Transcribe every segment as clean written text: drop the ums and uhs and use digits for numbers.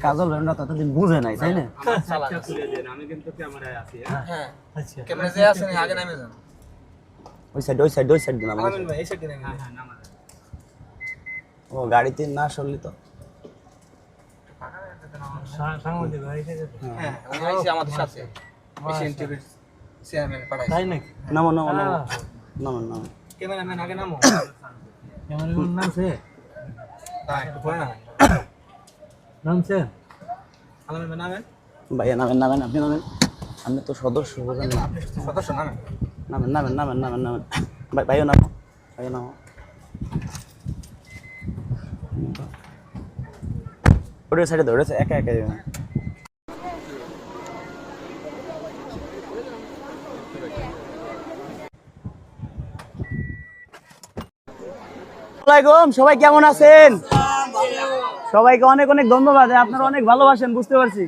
কাজল রান্না ততদিন বুঝে নাই তাই না? আমি কিন্তু ক্যামেরায় আছি। হ্যাঁ আচ্ছা ক্যামেরা যে আছে আগে নামে যান। ওই সাইড দিলাম। আমিন ভাই এই সাইডে নামে। হ্যাঁ নামা যায়। ও গাড়িতে না সরলি তো। সাংবাদিক ভাই হ্যাঁ উনি আইছে আমাদের সাথে এশিয়ান টিভির চেয়ারম্যান পাঠাইছে। তাই নাকি? নামো। ক্যামেরাম্যান আগে নামো। ক্যামেরাম্যান নামছে? তাই পড়ে না। নামছে? আলামিন ভাই নামেন। ভাইয়া নামেন আপনি নামেন। আপনি তো সদস্য বুঝেন না। আপনি সদস্য নামেন। নামেন। ভাইয়া নামো। ওদের সাইডে ধরেছে একা যাবেন। আসসালামু আলাইকুম, সবাই কেমন আছেন? সবাইকে অনেক অনেক ধন্যবাদ। আপনারা অনেক ভালোবাসেন, বুঝতে পারছি।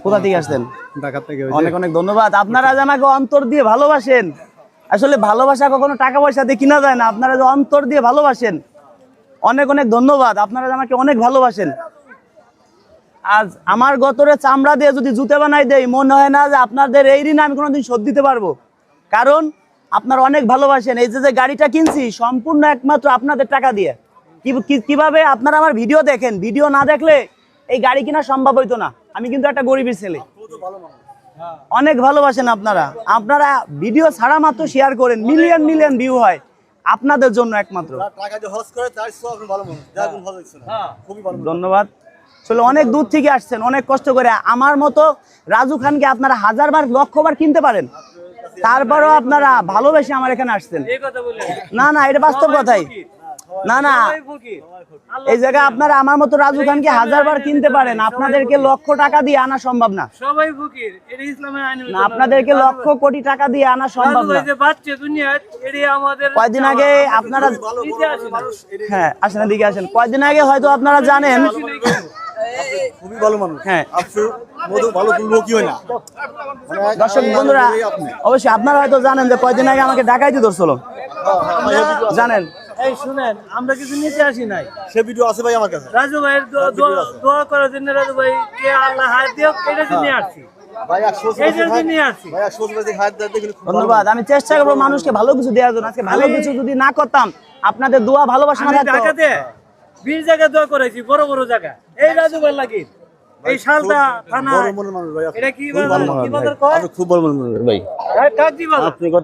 কোথা থেকে আসছেন? অনেক অনেক ধন্যবাদ। আপনারা যে আমাকে অন্তর দিয়ে ভালোবাসেন, আসলে ভালোবাসা কখনো টাকা পয়সা দিয়ে কিনা যায় না। আপনারা যে অন্তর দিয়ে ভালোবাসেন, অনেক অনেক ধন্যবাদ। আপনারা যে আমাকে অনেক ভালোবাসেন। আজ আমার গতরে চামড়া দিয়ে যদি জুতে বানাই দেই, মনে হয় না যে আপনাদের এই ঋণ আমি কোনোদিন শোধ দিতে পারবো। কারণ আপনারা অনেক ভালোবাসেন। এই যে গাড়িটা কিনছি সম্পূর্ণ একমাত্র আপনাদের টাকা দিয়ে। কিভাবে আপনারা আমার ভিডিও দেখেন, ভিডিও না দেখলে এই গাড়ি কেনা সম্ভব হইতো না। আমি কিন্তু একটা গরিবের ছেলে। অনেক ভালোবাসেন আপনারা। আপনারা ভিডিও ছাড়া মাত্র শেয়ার করেন, মিলিয়ন ভিউ হয় আপনাদের জন্য একমাত্র। ধন্যবাদ। আসলে অনেক দূর থেকে আসছেন, অনেক কষ্ট করে। আমার মতো রাজু খানকে আপনারা হাজারবার লক্ষবার কিনতে পারেন, তারপরেও আপনারা ভালোবেসে আমার এখানে আসছেন। না এটা বাস্তব কথাই। না এই জায়গায় আপনারা আমার মতো রাজু খানকে হাজারবার কিনতে পারেন, আপনাদেরকে লক্ষ টাকা দিয়ে আনা সম্ভব না। সবাই ফকির, এটা ইসলামের আইন। না, আপনাদেরকে লক্ষ কোটি টাকা দিয়ে আনা সম্ভব না। যে বাচ্চা দুনিয়া এটি আমাদের কয়দিন আগে আপনারা হ্যাঁ আসেন, এদিকে আসেন। কয়দিন আগে হয়তো আপনারা জানেন, খুবই ভালো মানুষ। হ্যাঁ মধু ভালো তুলবো কি হয় না। দর্শক বন্ধুরা, অবশ্যই আপনারা হয়তো জানেন যে কয়দিন আগে আমাকে ডাকাইতে ধরছিল, জানেন। এই শুনেন, আমরা কিছু নিতে আসি নাই। সে ভিডিও আছে ভাই আমার কাছে। রাজু ভাইয়ের দোয়া করার জন্য রাজু ভাই কে আল্লাহ হায়াত দিও, এটা জন্য আসছি। ভাই 100 ধন্যবাদ। আমি চেষ্টা করবো মানুষকে ভালো কিছু দেওয়ার জন্য। আজকে ভালো কিছু যদি না করতাম, আপনাদের দোয়া ভালোবাসা না থাকতো। ঢাকাতে 20 জায়গায় দোয়া করেছি, বড় জায়গা। এই রাজু ভাই লাগি এই শালটা থানা, বড় মনের মানুষ ভাই। এটা কি বাজার কয়? খুব বড় ভাই। কাজ কি বাজার?